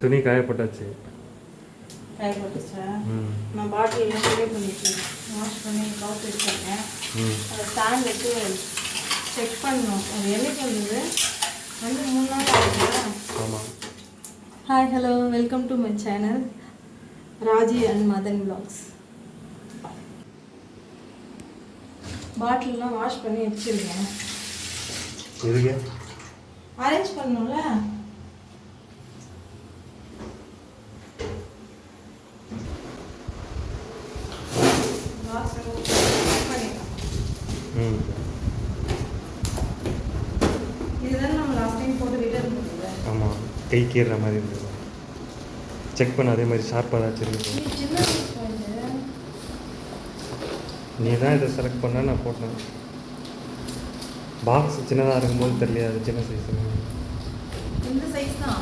துணி காயப்பட்டாச்சு. காயப்பட்டுச்சா? நான் பாட்டில் எல்லாம் க்ளீன் பண்ணிட்டேன். வாஷ் பண்ணி கவுத்து வச்சுருக்கேன். அதை ஸ்டாண்ட் வச்சு செக் பண்ணணும். அது என்னைக்கு வந்தது? 3 நாள் ஆகுதுங்களா? ஆமாம். Hi, hello, welcome to my channel Raji and Madan vlogs. பாட்டிலெலாம் வாஷ் பண்ணி வச்சுருக்கேன். எதுக்கு? அரேஞ்ச் பண்ணணும்ல. இதுதான் நம்ம லாஸ்ட் டைம் போட்டு ரிட்டர்ன் பண்ணுறது. ஆமாம், கை கீறுற மாதிரி இருந்தது. செக் பண்ண அதே மாதிரி ஷார்ப்பாக ஏதாச்சும் இருக்குது. சின்ன சைஸ் நீ தான் இதை செலக்ட் பண்ண, நான் போட்டேன். பாக்ஸ் சின்னதாக இருக்கும்போது தெரியல, அது சின்ன சைஸ். இந்த சைஸ் தான்.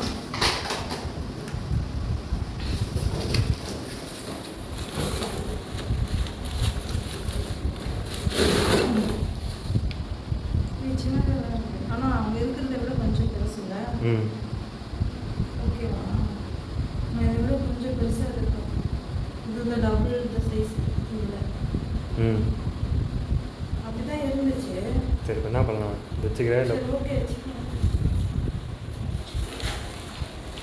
சின்னதாக ஆனால் அவங்க இருக்கிறத விட கொஞ்சம் பெருசுங்க. ஓகேவா? நான் இதை விட கொஞ்சம் பெருசாக இருக்கும். இது டபுள் இந்த சைஸ் இல்லை. அப்படி தான் இருந்துச்சு. சரி, இப்போ என்ன பண்ணலாம்? வச்சுக்கிறேன். இல்லை, ஓகே, வச்சுக்கலாம்.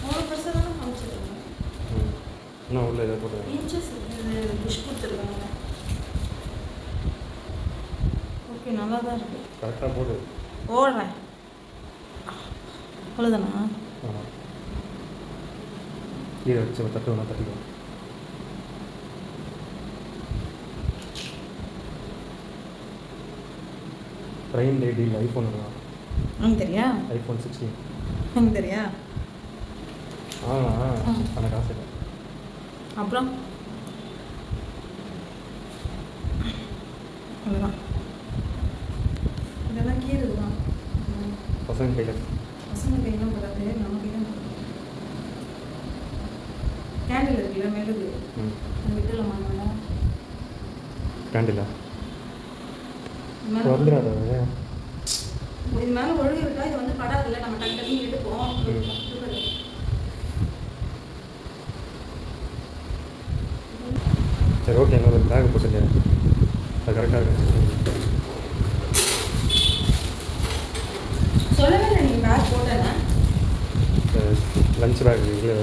அவ்வளோ பெருசாக தானே காமிச்சிருக்காங்க. இன்னும் உள்ள இதை போட்டு இன்ச்சஸ் இது புஷ் கொடுத்துருக்காங்க. ஓகே, நல்லா தான் இருக்குது. கரெக்டாக போடு. ஓடுறேன். அவ்வளோதானா? ஆமாம், கீழே வச்சு தட்டு ஒன்றா தட்டிக்கலாம். ப்ரைம் டே டீல் ஐஃபோன் தான். தெரியா? ஐஃபோன் 16 தெரியா? அந்த காசு இல்லை. அப்புறம் அவ்வளோதான். இதெல்லாம் கீழே தான் பசங்க கையில். பசங்க கையெல்லாம் போடாது, நம்ம கையில் போடாது. கேண்டில் இருக்குல்ல மெழுகு, அது விட்டுலாம் வாங்கல. கேண்டிலா வந்துடாத. இது மேலே ஒழுங்கு விட்டா இது வந்து படாதில்ல, நம்ம டக்கு டக்குன்னு எடுப்போம். சரி, ஓகே. என்னோட பேக் போட்டுங்க, அது கரெக்டாக இருக்கு. சொல்லவே இல்லை நீங்கள் பேக் போட்டேன்னா. லஞ்ச் பேக் இல்லை,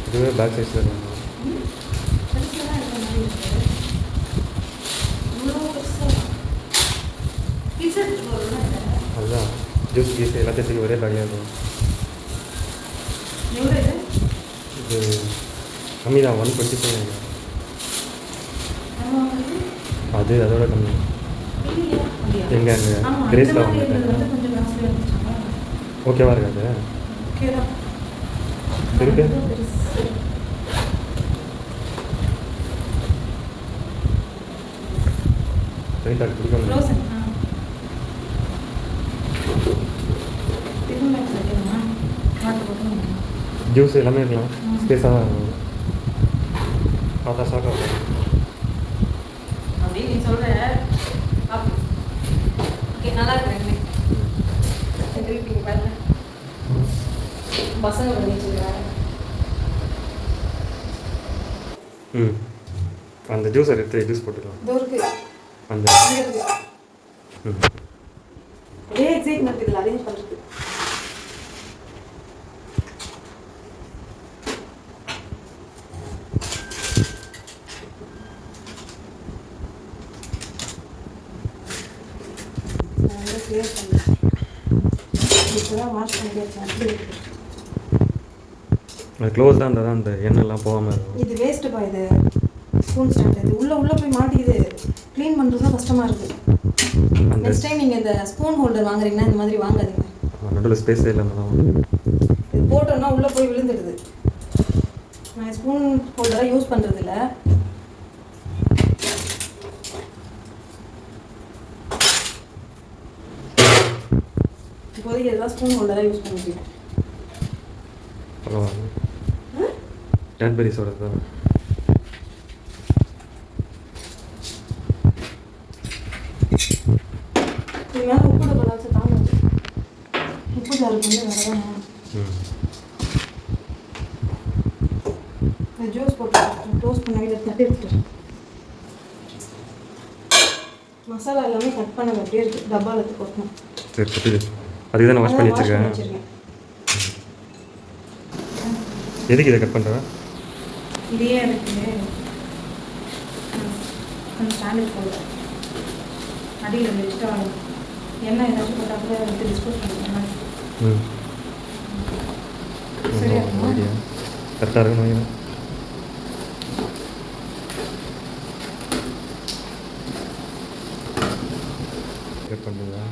இதுவே பேக் சைஸில் இருக்கும். அதுதான் ஜூஸ் கீஸ் எல்லாத்தையும் தூக்கி ஒரே பேக்லேயே இருக்கும். இது கம்மி தான், 125. அது அதோட கம்மி. எங்கே அங்கே கிரேஸில் வாங்கிட்டேன். ஓகேவா இருக்காது? இருக்கு. பெயிண்ட் ஆகி பிடிக்கணும். ஜூஸ் எல்லாமே இருக்கலாம், ஸ்பேஸாக தான் இருக்கும். பார்த்தா ஷாக்காக இருக்கும். அப்படி நீ சொல்கிற. ஓகே, நல்லா இருக்கிறேன். பாருங்க, பசங்க பண்ணிச்சுருக்காங்க. அந்த ஜூஸ் எடுத்து ஜூஸ் போட்டுக்கலாம். அந்த ஒரே எக்ஸைட்மெண்ட் இதில் அரேஞ்ச் பண்ணுறது. வாஷ் பண்ணி அது க்ளோஸ் தான் இருந்தால் தான் அந்த எண்ணெய்லாம் போகாமல் இருக்கும். இது வேஸ்ட்டுப்பா. இது ஸ்பூன் ஸ்டாண்ட் இது உள்ளே போய் மாட்டிக்குது. க்ளீன் பண்ணுறது தான் கஷ்டமாக இருக்குது. நெக்ஸ்ட் டைம் நீங்கள் இந்த ஸ்பூன் ஹோல்டர் வாங்குறீங்கன்னா இந்த மாதிரி வாங்காதீங்க. நடுவில் ஸ்பேஸே இல்லாமல் தான் இது போட்டோன்னா உள்ளே போய் விழுந்துடுது. நான் ஸ்பூன் ஹோல்டராக யூஸ் பண்ணுறதில்ல. இப்போதைக்கு எதாவது ஸ்பூன் ஹோல்டராக யூஸ் பண்ணிக்கிறேன். பரவாயில்ல, கேட்பரிஸோட தான். இது மேலே உப்பு டப்பா வச்சு தாங்க. உப்பு ஜாருக்கு வந்து வரதான் ம் ஜூஸ் போட்டு டோஸ்ட் பண்ண இதை தட்டி எடுத்துட்டு மசாலா எல்லாமே கட் பண்ண அப்படியே இருக்குது டப்பாவில் எடுத்து கொட்டணும். சரி கொட்டுது. அதுக்கு தான் நான் வாஷ் பண்ணி வச்சுருக்கேன். எதுக்கு இதை கட் பண்ணுறேன்? இதையே இருக்குது கொஞ்சம் ஸ்டாண்டர்ட் போடுற அடியில் வச்சுட்டு வாங்க. எண்ணெய் ஏதாச்சும் போட்டால் கூட எடுத்து டிஸ்போஸ் பண்ணிக்கலாம். ம் சரியா ஐடியா கரெக்டாக இருக்கணும். கட் பண்ணுறதா?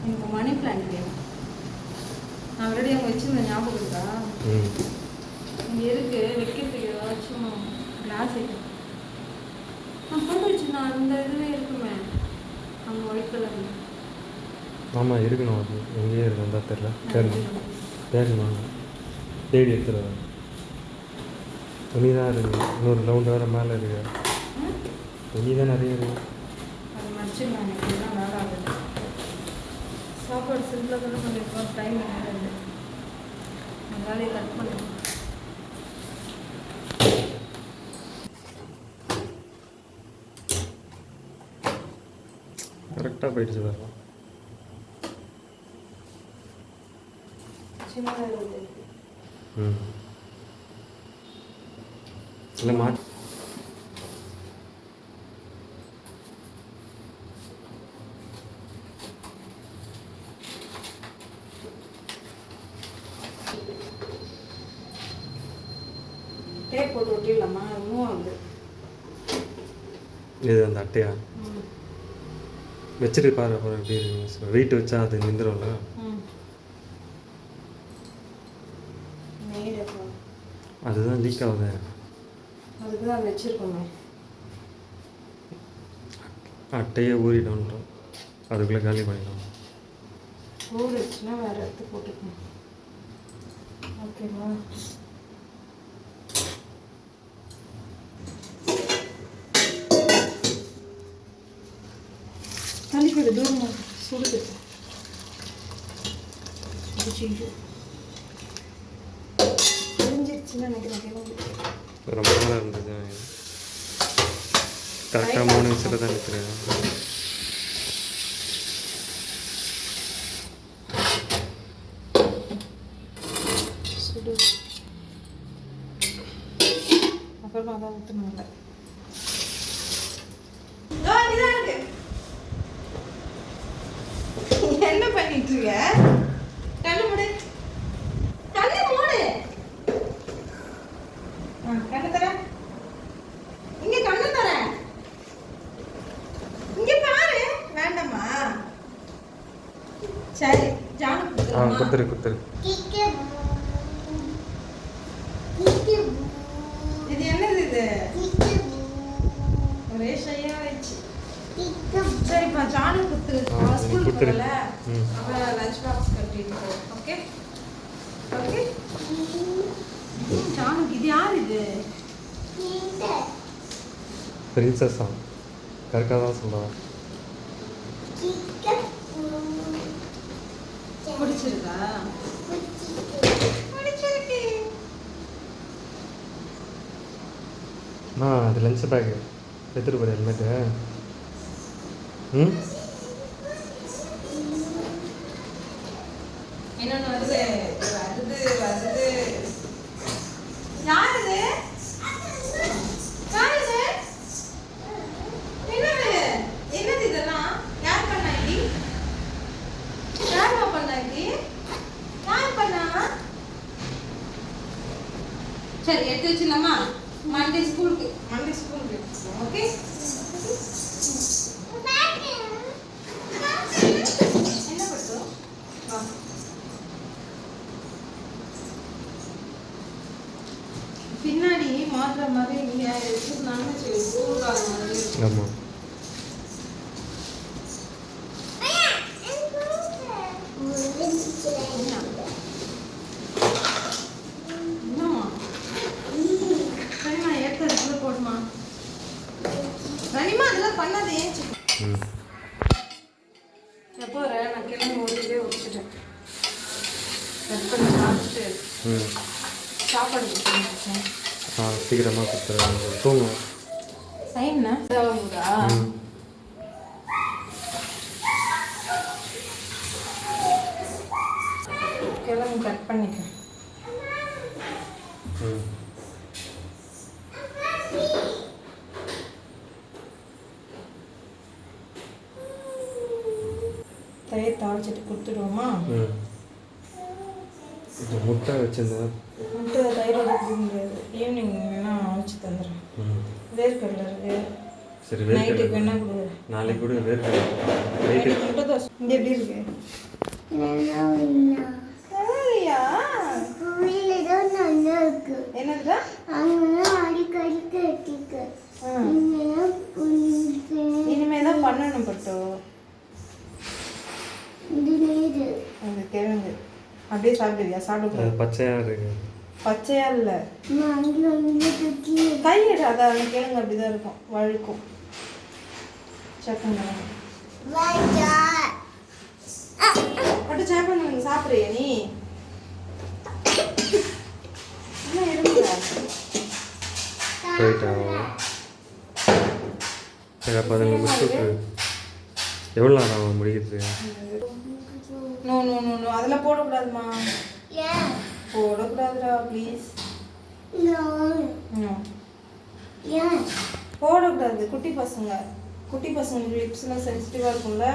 எனக்கு மணி பிளான்ட் வேணும். ஆல்ரெடி அவங்க வச்சுருந்த ஞாபகம் இருக்கா? இங்கே இருக்கு வைக்கிறதுக்கு ஏதாச்சும் கிளாஸ் ஐட்டம் நான் போட்டு வச்சுருந்தேன். அந்த இதுவே இருக்குமே அவங்க ஒயிட் கலர். ஆமாம் இருக்கணும். அது எங்கேயே இருக்கும் தான் தெரில. தேடணும் தேடி எடுத்துருவேன். துணி தான் இருக்குது. இன்னொரு ரவுண்டு வேறு மேலே இருக்கு. துணி தான் நிறைய இருக்குது. அது மடிச்சிருந்தாங்க. இப்படிலாம் வேலை ஆகுது. சாப்பாடு சிம்பிளாக தானே பண்ணியிருக்கோம். டைம் இல்லை. அந்த வேலையை கட் பண்ணுவோம். கரெக்டாக போயிடுச்சு வேறு. சின்னதாக இருக்குது. இல்லை டேப் போட்டு ஒட்டிடலாமா? மூவ் ஆகுது. இது அந்த அட்டையா வச்சுட்டு பாரு. அப்புறம் எப்படி இருக்கு வெயிட் வச்சா அது நின்றுடும்ல. அதுதான் லீக் ஆகுது. அதுக்கு தான் வச்சுருக்கோங்க. அட்டையே ஊறிட்டோன்றோம். அதுக்குள்ளே காலி பண்ணிடலாம். ஊறிடுச்சுன்னா வேறு எடுத்து போட்டுக்கணும். ஓகேவா? தள்ளிக்கிடு தூரம் சுடுது. தெரிஞ்சிருச்சுன்னு நினைக்கிறேன். ரொம்ப நல்லா இருந்தது. கரெக்டாக 3 நிமிஷத்தில் தான் நிற்கிறேன். சுடு. அப்புறமா தான் ஊற்றணும்ல. என்ன பண்ணிட்டு இருக்க? கண்ணு மூடு. கண்ணு மூடு. கண்ணு தர. இங்க கண்ணு தர. இங்க பாரு. வேண்டாமா? சரி ஜானு குத்துரு. இது என்னது இது? ஒரே ஷையா ஆயிடுச்சு. சரிப்பா ஜானு குத்து. ஸ்கூலுக்கு போகல. அவ லஞ்ச் பாக்ஸ் கட்டிட்டு போ. Okay okay. ஜானு இது யார் இது? பிரின்சஸா? கரெக்டாக தான் சொல்லுவாங்க. பிடிச்சிருக்கா? பிடிச்சிருக்கு. அது லஞ்ச் பேக்கு எடுத்துகிட்டு போகிற ஹெல்மெட்டு. இன்னொன்று வருது. யார் இது? என்னது இதெல்லாம்? யார் பண்ணா இது? யார் பண்ணா இது? யார் பண்ணா? சரி எடுத்து வச்சிடலாமா? மண்டே ஸ்கூலுக்கு ஓகே. என்ன பண்ணுறோம்? பின்னாடி மாற்ற மாதிரி இங்கே வச்சுருந்தாங்கன்னு சொல்லி ஸ்கூலுக்காக மாதிரி. ஆமாம். என்னம்மா சரிம்மா ஏற்ற போடுமா. பண்ணாத ஏன் ம் எப்போ வர நான் கிளம்பி ஓடிவே வச்சுட்டேன் கட் பண்ணி சாப்பிட்டு ம் சாப்பாடு கொடுத்துருந்தேன் சீக்கிரமாக கொடுத்துருவாங்க தூங்கும் டைம்னா தேவைங்களா கிளம்பி கட் பண்ணிக்கிறேன் ம் தயிர் தாளிச்சிட்டு கொடுத்துடுவோமா ம் முட்டை வச்சுருந்தேன் முட்டை தயிரோட கொடுக்க முடியாது ஈவினிங் வேணா அழைச்சி தந்துடுறேன் ம் வேர்க்கடலை இருக்கு சரி நைட்டுக்கு வேர்க்கடலை வேணா கொடு நாளைக்கு கூட வேர்க்கடலை நைட்டு முட்டை தோசை இங்கே எப்படி இருக்கு என்னதுடா இனிமே தான் பண்ணணும் பட்டோ அது கிழங்கு அப்படியே சாப்பிடுவியா சாப்பிட பச்சையாக இருக்கு பச்சையா இல்லை கையிட அதான் அந்த கிழங்கு அப்படிதான் இருக்கும் வழுக்கும் சக்கங்க பட்டு சேப்பங்க சாப்பிட்றியா நீ என்ன இருங்க போயிட்டா சரி அப்போ அதை முடிச்சுட்டு எவ்வளோ நேரம் ஆகும் முடிக்கிறது நோ நோ நோ நோ அதெல்லாம் போடக்கூடாதுமா போடக்கூடாதுடா ப்ளீஸ் போடக்கூடாது குட்டி பசங்க லிப்ஸ்லாம் சென்சிட்டிவாக இருக்கும்ல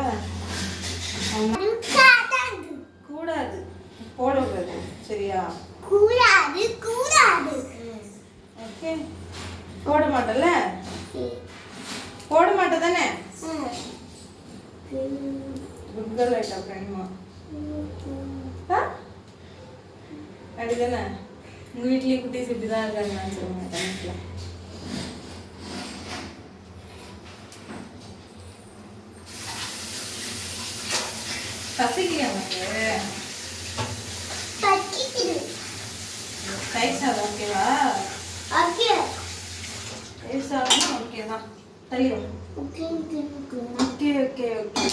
கூடாது போடக்கூடாது சரியா ஓகே போட மாட்டல போட மாட்டே தானே குட் கேர்ள் ஆயிட்டா ஃப்ரெண்ட்மா அப்படிதானே உங்கள் வீட்லேயும் குட்டீஸ் இப்படி தான் இருக்காங்கன்னு சொல்லுவாங்க கணக்கில் பசிக்கலையா உனக்கு தயிர் சாதம் ஓகேவா தயிர் சாதம்னா ஓகே தான் தயிர் ஓகே ஓகே ஓகே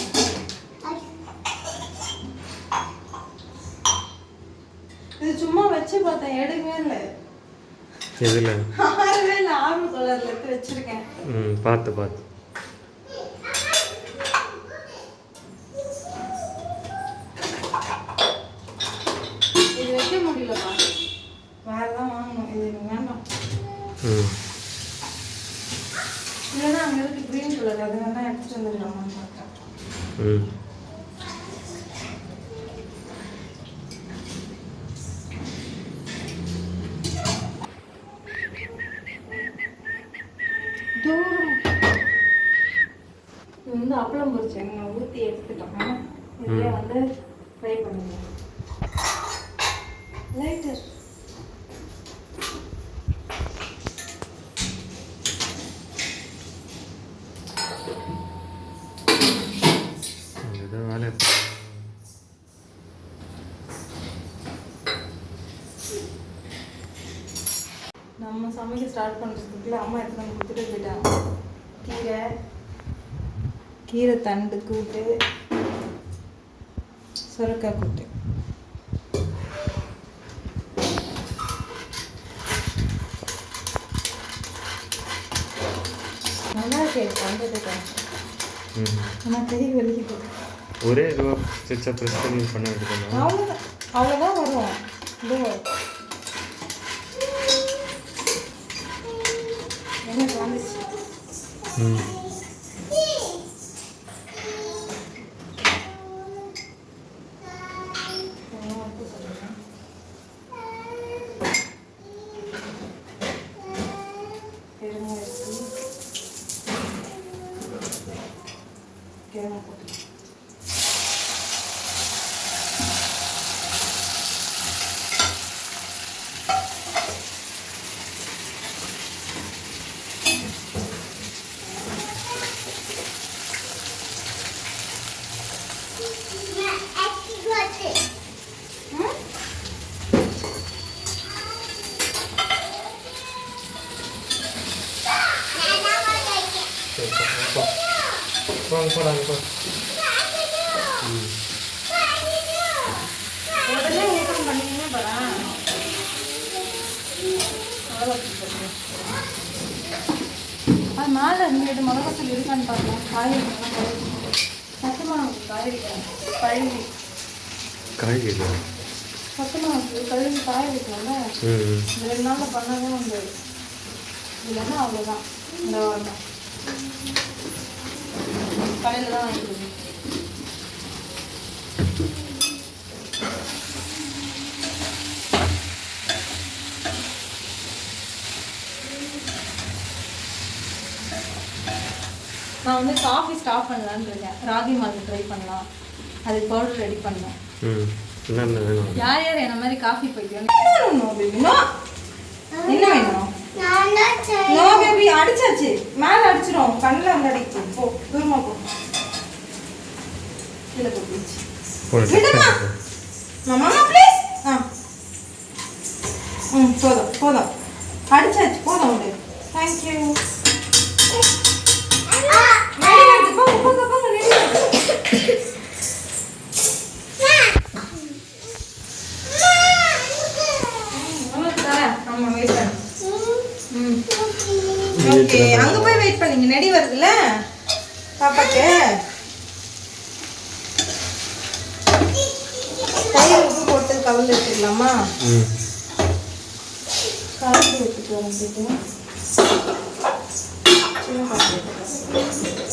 இது சும்மா வச்சு பார்த்தேன் எடுக்கவே இல்லை எதில் ஆறவே இல்லை ஆர்வ கலரில் எடுத்து வச்சிருக்கேன் ம் பார்த்து இது வைக்க முடியலப்பா வேற தான் வாங்கணும் இது எனக்கு வேண்டாம் ம் இல்லைன்னா அங்கே இருக்கு க்ரீன் கலர் அது வேணா எடுத்துட்டு வந்துடலாமான்னு பார்த்தேன் ம் இது வந்து அப்பளம் பொரிச்சேன் நான் ஊற்றி எடுத்துட்டோம் இதே வந்து ஃப்ரை பண்ணுங்க லைட்டர் ஏதோ வேலை நம்ம சமைக்க ஸ்டார்ட் பண்ணுறதுக்குள்ள அம்மா எடுத்து வந்து கொடுத்துட்டு போயிட்டாங்க கீரை தண்டு கூட்டு சுரக்காய் கூட்டு நல்லா இருக்கு பண்ணுறதுக்கு ம் ஆனால் கை வெளியே ஒரே இதுவாக ஸ்டிச்சா ப்ரெஸ் பண்ணி பண்ண வேண்டியது அவ்வளோதான் வரும் இதோ எனக்கு வந்துச்சு ம் போடாங்க போ. உடனே ஓப்பன் பண்ணிங்கன்னா பாரேன். அது மேலே இருந்துட்டு மிளகாத்தூள் இருக்கான்னு பார்க்கலாம். காய்கறி சத்தமாக காய்கறி கழுவி சத்தமாக கழுவி காய வைக்கலாம்ல. இந்த 2 நாளில் பண்ணாதான் உண்டு. இல்லைன்னா அவ்வளோதான். இந்த வாரம் கடையில் தான் வாங்கிக்கணும். நான் வந்து காஃபி ஸ்டாப் பண்ணலான்னு இருக்கேன். ராகி மால்ட் ட்ரை பண்ணலாம். அதுக்கு பவுடர் ரெடி பண்ணலாம். என்னென்ன வேணும்? யார் யார் என்ன மாதிரி காஃபி போய்க்கணும்? என்ன வேணும்? நோ பேபி, அடிச்சாச்சு. மேலே அடிச்சிடும். கண்ணில் வந்து அடிக்கும். போ தூரமா போ. கீழே போட்டுச்சு. விடுமா மாமா ப்ளீஸ். போதும் போதும், அடிச்சாச்சு. போதும் உண்டு. தேங்க்யூ. ஓகே, அங்க போய் வெயிட் பண்ணீங்க. நெடி வருதுல்ல பாப்பாக்கு. தயிர் உப்பு போட்டு கவல் எடுத்துக்கலாமா? கலந்து எடுத்துட்டு வந்துட்டு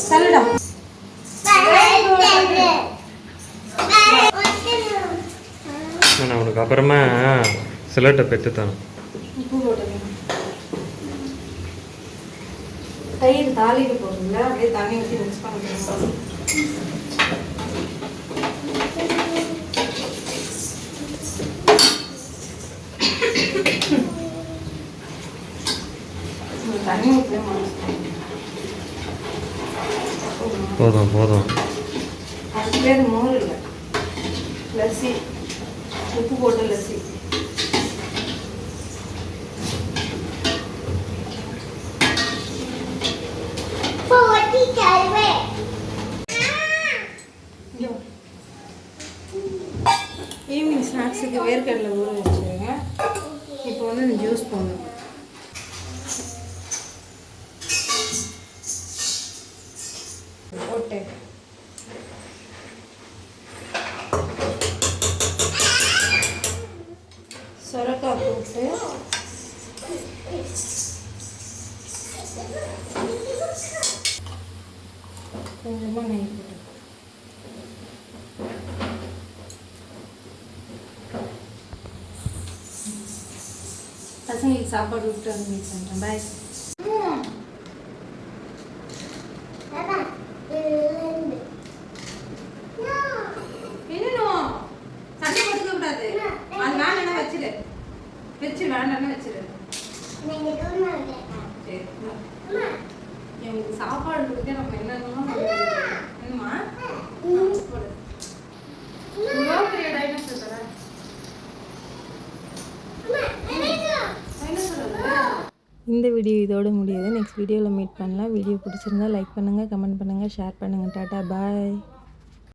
சல்லடா நான் உனக்கு அப்புறமா சிலட்டை பெற்றுத்தான். உப்பு போட்டு தயிர் தாளிக்கு போடுங்க. அப்படியே தண்ணி ஊற்றி மிக்ஸ் பண்ணிக்கணும். தண்ணி ஊற்றி போதும் போதும். அது பேர் மோர் இல்லை, லஸ்ஸி. உப்பு போட்டு லஸ்ஸி. ஈவினிங் ஸ்நாக்ஸுக்கு வேர்க்கடலை ஊற வச்சுருங்க. இப்போ வந்து இந்த ஜூஸ் போடணும். போட்டு சொரக்காய் போட்டு கொஞ்சமாக நெய் போட்டு பசங்களுக்கு சாப்பாடு விட்டு வந்து மீட் பண்ணுறேன். பாய். என்னணும் சண்டை போட்டுக்க கூடாது. அது வேண்டாம் வச்சிரு. வேண்டாம்னா வச்சிரு. சரி, எனக்கு சாப்பாடு கொடுக்க நம்ம என்னென்னமோ என்னமா பெரிய டைனோசர் தரேன். இந்த வீடியோ இதோட முடியுது. நெக்ஸ்ட் வீடியோவில் மீட் பண்ணலாம். வீடியோ பிடிச்சிருந்தா லைக் பண்ணுங்கள், கமெண்ட் பண்ணுங்கள், ஷேர் பண்ணுங்கள். டாட்டா பாய்.